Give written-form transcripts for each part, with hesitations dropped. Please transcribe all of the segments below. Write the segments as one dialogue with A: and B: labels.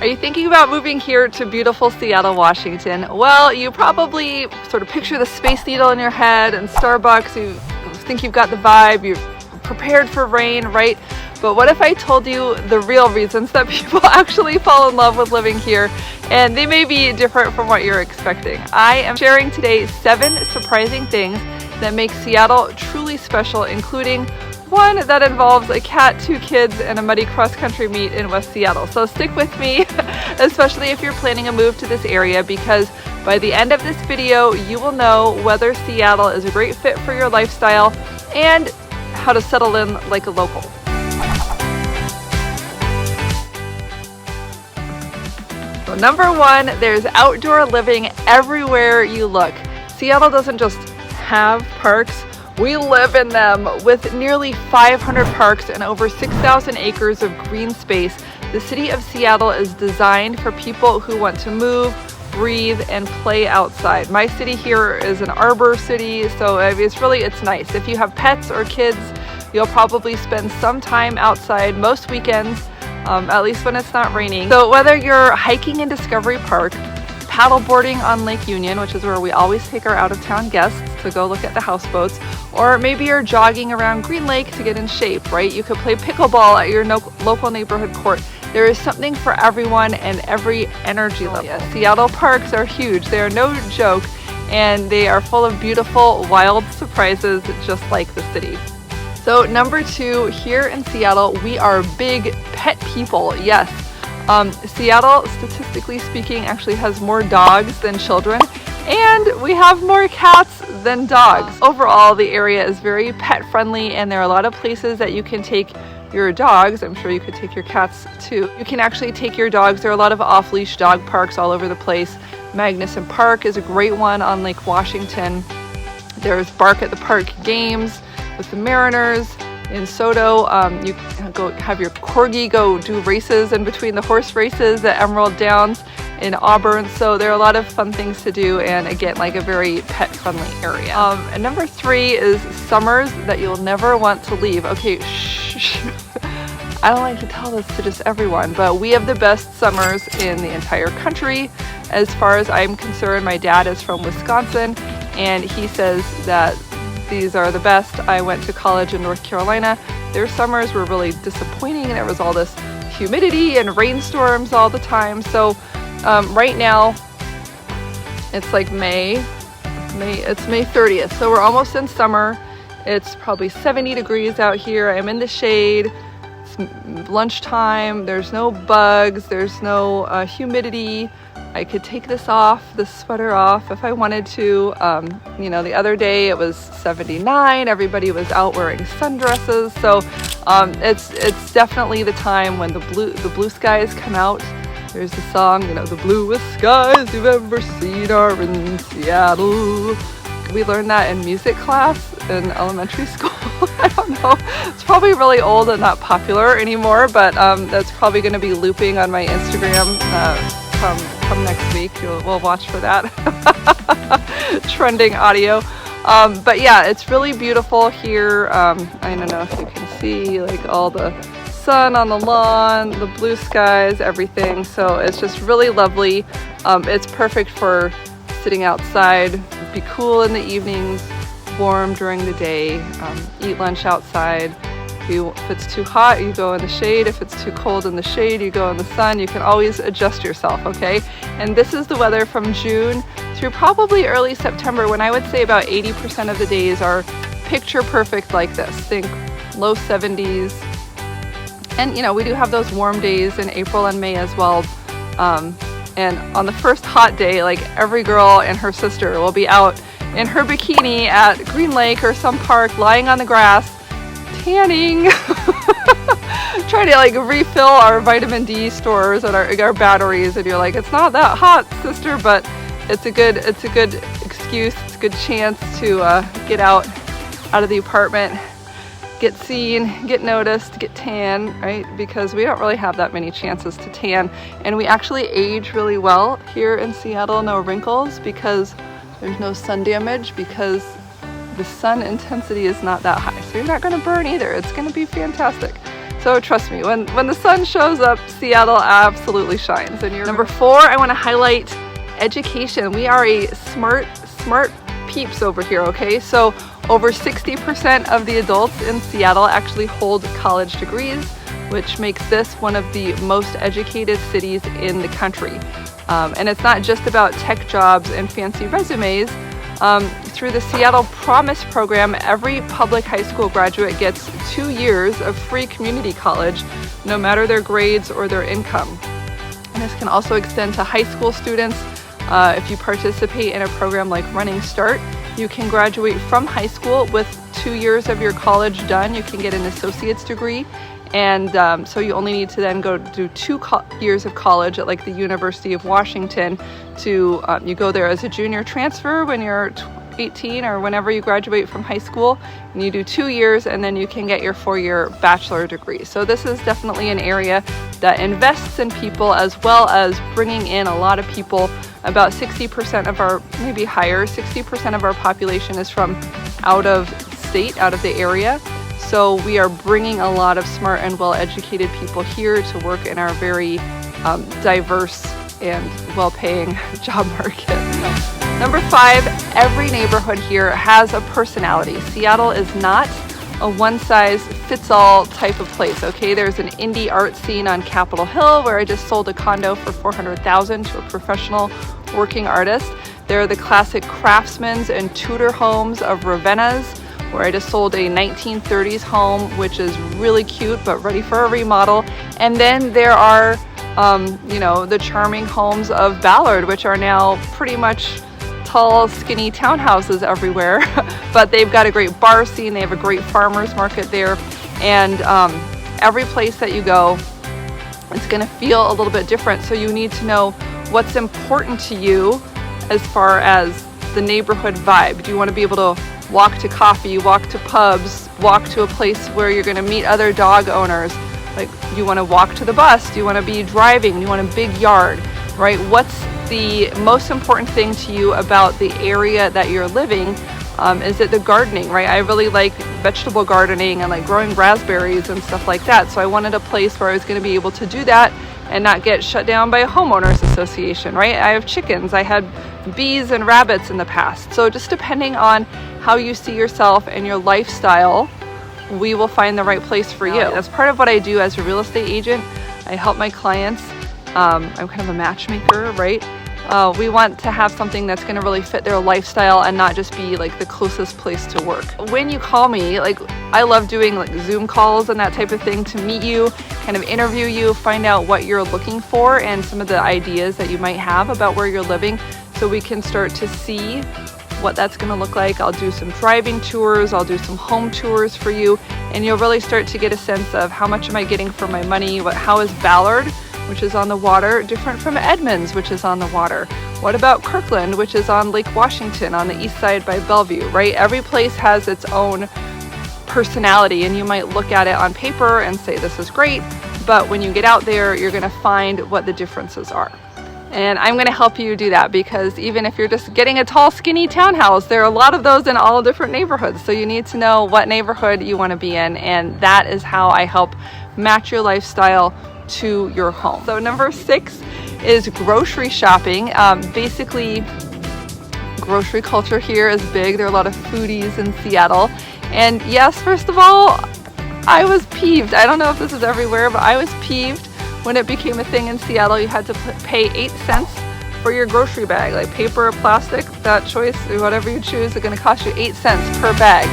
A: Are you thinking about moving here to beautiful Seattle, Washington? Well, you probably sort of picture the Space Needle in your head and Starbucks. You think you've got the vibe, you're prepared for rain, right? But what if I told you the real reasons that people actually fall in love with living here, and they may be different from what you're expecting. I am sharing today 7 surprising things that make Seattle truly special, including one that involves a cat, 2 kids, and a muddy cross-country meet in West Seattle. So stick with me, especially if you're planning a move to this area, because by the end of this video, you will know whether Seattle is a great fit for your lifestyle and how to settle in like a local. So number 1, there's outdoor living everywhere you look. Seattle doesn't just have parks, we live in them. With nearly 500 parks and over 6,000 acres of green space, the city of Seattle is designed for people who want to move, breathe, and play outside. My city here is an arbor city, so it's nice. If you have pets or kids, you'll probably spend some time outside most weekends, at least when it's not raining. So whether you're hiking in Discovery Park, paddleboarding on Lake Union, which is where we always take our out-of-town guests to go look at the houseboats, or maybe you're jogging around Green Lake to get in shape, right? You could play pickleball at your local neighborhood court. There is something for everyone and every energy level. Yeah, Seattle parks are huge. They are no joke, and they are full of beautiful, wild surprises just like the city. So number 2, here in Seattle, we are big pet people. Yes. Seattle, statistically speaking, actually has more dogs than children, and we have more cats than dogs. Overall, the area is very pet friendly, and there are a lot of places that you can take your dogs. I'm sure you could take your cats too. You can actually take your dogs. There are a lot of off-leash dog parks all over the place. Magnuson Park is a great one on Lake Washington. There's Bark at the Park games with the Mariners. In Soto, you can go have your corgi go do races in between the horse races at Emerald Downs in Auburn. So there are a lot of fun things to do, and again, like a very pet-friendly area. And number 3 is summers that you'll never want to leave. Okay, shh. I don't like to tell this to just everyone, but we have the best summers in the entire country. As far as I'm concerned, my dad is from Wisconsin, and he says that these are the best. I went to college in North Carolina. Their summers were really disappointing. There was all this humidity and rainstorms all the time. So right now, it's like it's May 30th. So we're almost in summer. It's probably 70 degrees out here. I'm in the shade. It's lunchtime. There's no bugs. There's no humidity. I could take this sweater off if I wanted to. The other day it was 79. Everybody was out wearing sundresses. So it's definitely the time when the blue skies come out. There's the song, the bluest skies you've ever seen are in Seattle. We learned that in music class in elementary school. I don't know. It's probably really old and not popular anymore, but that's probably going to be looping on my Instagram come next week. We'll watch for that. Trending audio. But yeah, it's really beautiful here. I don't know if you can see like all the sun on the lawn, the blue skies, everything. So it's just really lovely. It's perfect for sitting outside, be cool in the evenings, warm during the day, eat lunch outside. If it's too hot, you go in the shade. If it's too cold in the shade, you go in the sun. You can always adjust yourself, okay? And this is the weather from June through probably early September, when I would say about 80% of the days are picture perfect like this. Think low 70s. And we do have those warm days in April and May as well. And on the first hot day, like every girl and her sister will be out in her bikini at Green Lake or some park, lying on the grass, tanning, trying to refill our vitamin D stores and our batteries, and you're like, it's not that hot, sister, but it's a good excuse, it's a good chance to get out of the apartment, get seen, get noticed, get tan, right? Because we don't really have that many chances to tan, and we actually age really well here in Seattle, no wrinkles, because there's no sun damage, because the sun intensity is not that high. So you're not going to burn either. It's going to be fantastic. So trust me, when the sun shows up, Seattle absolutely shines. And number 4, I want to highlight education. We are a smart peeps over here, okay? So over 60% of the adults in Seattle actually hold college degrees, which makes this one of the most educated cities in the country. And it's not just about tech jobs and fancy resumes. Through the Seattle Promise program, every public high school graduate gets 2 years of free community college, no matter their grades or their income. And this can also extend to high school students. If you participate in a program like Running Start, you can graduate from high school with 2 years of your college done. You can get an associate's degree. And so you only need to then go do 2 years of college at like the University of Washington. You go there as a junior transfer when you're 18 or whenever you graduate from high school, and you do 2 years, and then you can get your 4-year bachelor degree. So this is definitely an area that invests in people, as well as bringing in a lot of people. About 60% of our, maybe higher, 60% of our population is from out of state, out of the area. So we are bringing a lot of smart and well-educated people here to work in our very diverse and well-paying job market. Number 5, every neighborhood here has a personality. Seattle is not a one-size-fits-all type of place, okay? There's an indie art scene on Capitol Hill where I just sold a condo for $400,000 to a professional working artist. There are the classic craftsman's and Tudor homes of Ravenna's, where I just sold a 1930s home, which is really cute but ready for a remodel. And then there are, the charming homes of Ballard, which are now pretty much tall, skinny townhouses everywhere. But they've got a great bar scene. They have a great farmers market there. And every place that you go, it's going to feel a little bit different. So you need to know what's important to you as far as the neighborhood vibe. Do you want to be able to walk to coffee, walk to pubs, walk to a place where you're going to meet other dog owners? Like, you want to walk to the bus? Do you want to be driving? Do you want a big yard, right? What's the most important thing to you about the area that you're living? Is it the gardening, right? I really like vegetable gardening and like growing raspberries and stuff like that. So I wanted a place where I was going to be able to do that and not get shut down by a homeowners association, right? I have chickens, I had bees and rabbits in the past. So just depending on how you see yourself and your lifestyle, we will find the right place for you. That's part of what I do as a real estate agent. I help my clients. I'm kind of a matchmaker, right? We want to have something that's going to really fit their lifestyle and not just be like the closest place to work. When you call me, like, I love doing like Zoom calls and that type of thing to meet you, kind of interview you, find out what you're looking for and some of the ideas that you might have about where you're living, so we can start to see what that's going to look like. I'll do some driving tours, I'll do some home tours for you, and you'll really start to get a sense of how much am I getting for my money, how is Ballard, which is on the water, different from Edmonds, which is on the water? What about Kirkland, which is on Lake Washington on the east side by Bellevue, right? Every place has its own personality, and you might look at it on paper and say this is great, but when you get out there, you're going to find what the differences are. And I'm going to help you do that, because even if you're just getting a tall, skinny townhouse, there are a lot of those in all different neighborhoods. So you need to know what neighborhood you want to be in, and that is how I help match your lifestyle to your home. So number 6 is grocery shopping. Basically, grocery culture here is big. There are a lot of foodies in Seattle. And yes, first of all, I was peeved. I don't know if this is everywhere, but I was peeved when it became a thing in Seattle. You had to pay 8 cents for your grocery bag, like paper or plastic, that choice, whatever you choose, is going to cost you 8 cents per bag.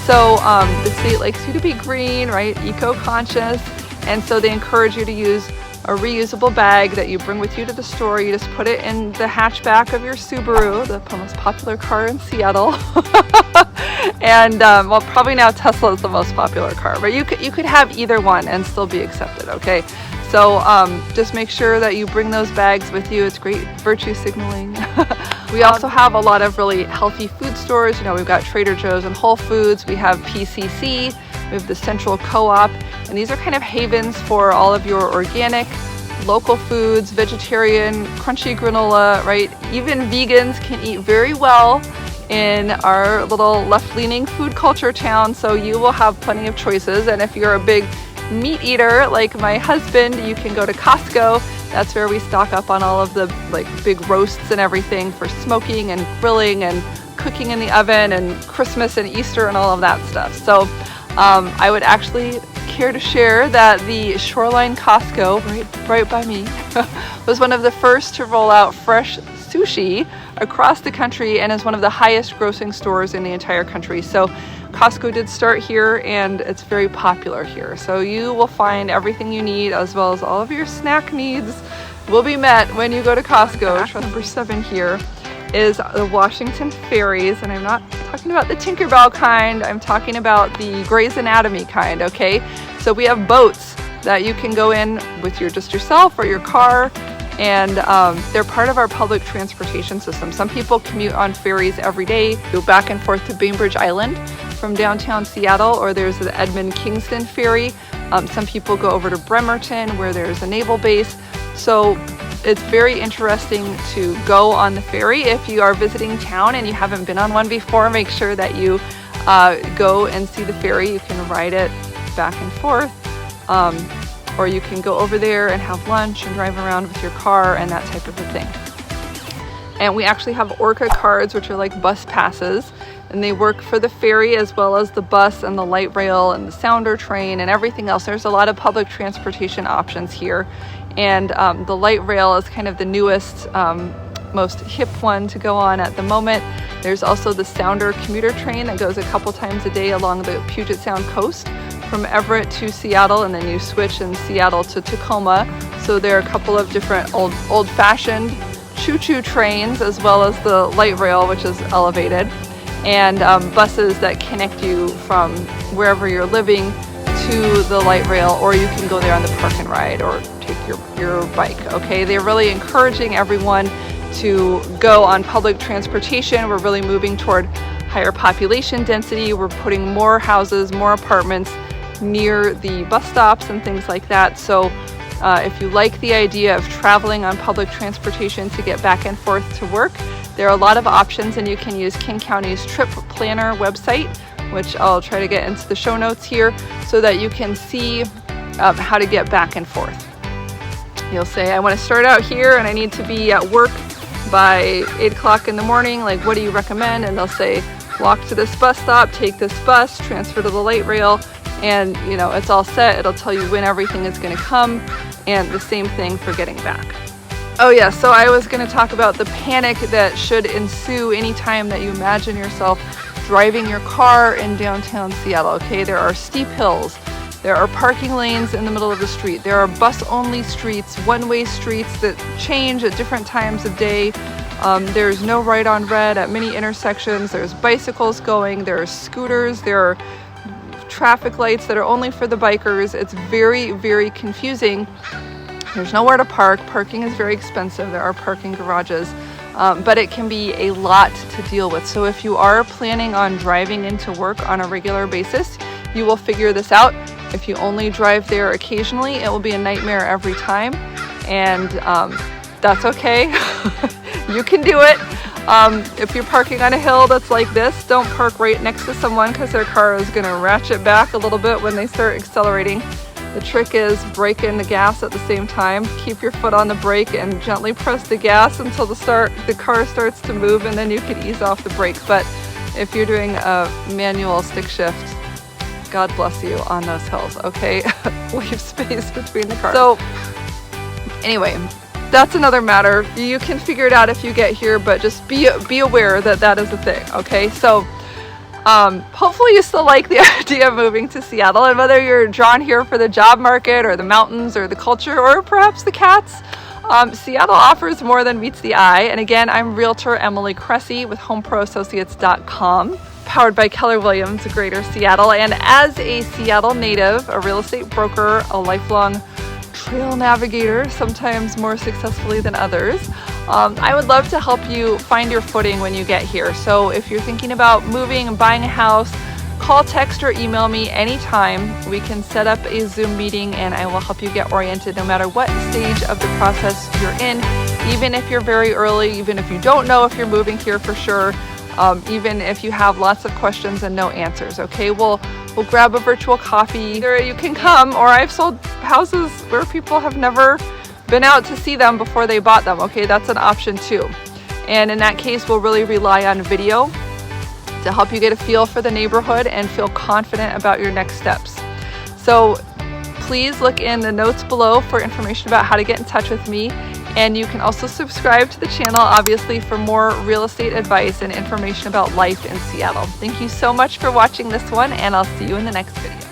A: So the state likes you to be green, right? Eco-conscious. And so they encourage you to use a reusable bag that you bring with you to the store. You just put it in the hatchback of your Subaru, the most popular car in Seattle. And well, probably now Tesla is the most popular car, but you could have either one and still be accepted, okay? So just make sure that you bring those bags with you. It's great virtue signaling. We also have a lot of really healthy food stores. You know, we've got Trader Joe's and Whole Foods. We have PCC. We have the Central Co-op. And these are kind of havens for all of your organic, local foods, vegetarian, crunchy granola, right? Even vegans can eat very well in our little left-leaning food culture town. So you will have plenty of choices. And if you're a big meat eater like my husband, you can go to Costco. That's where we stock up on all of the like big roasts and everything for smoking and grilling and cooking in the oven and Christmas and Easter and all of that stuff. So I would actually care to share that the Shoreline Costco right by me was one of the first to roll out fresh sushi across the country and is one of the highest grossing stores in the entire country. So Costco did start here and it's very popular here. So you will find everything you need as well as all of your snack needs will be met when you go to Costco. Number 7 here is the Washington ferries, and I'm not talking about the Tinkerbell kind, I'm talking about the Grey's Anatomy kind, okay? So we have boats that you can go in with just yourself or your car, and they're part of our public transportation system. Some people commute on ferries every day, go back and forth to Bainbridge Island from downtown Seattle, or there's the Edmond-Kingston ferry. Some people go over to Bremerton where there's a naval base. So it's very interesting to go on the ferry. If you are visiting town and you haven't been on one before, make sure that you go and see the ferry. You can ride it back and forth, or you can go over there and have lunch and drive around with your car and that type of a thing. And we actually have Orca cards, which are like bus passes, and they work for the ferry as well as the bus and the light rail and the sounder train and everything else. There's a lot of public transportation options here. And the light rail is kind of the newest, most hip one to go on at the moment. There's also the Sounder commuter train that goes a couple times a day along the Puget Sound coast from Everett to Seattle, and then you switch in Seattle to Tacoma. So there are a couple of different old-fashioned choo-choo trains as well as the light rail, which is elevated, and buses that connect you from wherever you're living to the light rail, or you can go there on the park and ride or take your bike, okay? They're really encouraging everyone to go on public transportation. We're really moving toward higher population density. We're putting more houses, more apartments near the bus stops and things like that. So if you like the idea of traveling on public transportation to get back and forth to work, there are a lot of options, and you can use King County's Trip Planner website, which I'll try to get into the show notes here, so that you can see how to get back and forth. You'll say, I want to start out here and I need to be at work by 8 o'clock in the morning. Like, what do you recommend? And they'll say, walk to this bus stop, take this bus, transfer to the light rail, and it's all set. It'll tell you when everything is going to come, and the same thing for getting back. Oh yeah, so I was going to talk about the panic that should ensue anytime that you imagine yourself driving your car in downtown Seattle, okay? There are steep hills, there are parking lanes in the middle of the street, there are bus-only streets, one-way streets that change at different times of day. There's no right on red at many intersections, there's bicycles going, there are scooters, there are traffic lights that are only for the bikers. It's very, very confusing. There's nowhere to park. Parking is very expensive. There are parking garages. But it can be a lot to deal with. So if you are planning on driving into work on a regular basis, you will figure this out. If you only drive there occasionally, it will be a nightmare every time. And that's okay. You can do it. If you're parking on a hill that's like this, don't park right next to someone because their car is going to ratchet back a little bit when they start accelerating. The trick is brake in the gas at the same time. Keep your foot on the brake and gently press the gas until the car starts to move, and then you can ease off the brake. But if you're doing a manual stick shift, God bless you on those hills, okay? Leave space between the cars. So anyway, that's another matter. You can figure it out if you get here, but just be aware that that is a thing, okay? So hopefully you still like the idea of moving to Seattle, and whether you're drawn here for the job market or the mountains or the culture or perhaps the cats, Seattle offers more than meets the eye. And again, I'm Realtor Emily Cressey with HomeProAssociates.com, powered by Keller Williams, Greater Seattle. And as a Seattle native, a real estate broker, a lifelong trail navigator, sometimes more successfully than others, I would love to help you find your footing when you get here. So if you're thinking about moving and buying a house, call, text, or email me anytime. We can set up a Zoom meeting and I will help you get oriented no matter what stage of the process you're in, even if you're very early, even if you don't know if you're moving here for sure, even if you have lots of questions and no answers, okay? We'll We'll grab a virtual coffee. Either you can come, or I've sold houses where people have never been out to see them before they bought them. Okay, that's an option too. And in that case, we'll really rely on video to help you get a feel for the neighborhood and feel confident about your next steps. So please look in the notes below for information about how to get in touch with me. And you can also subscribe to the channel, obviously, for more real estate advice and information about life in Seattle. Thank you so much for watching this one, and I'll see you in the next video.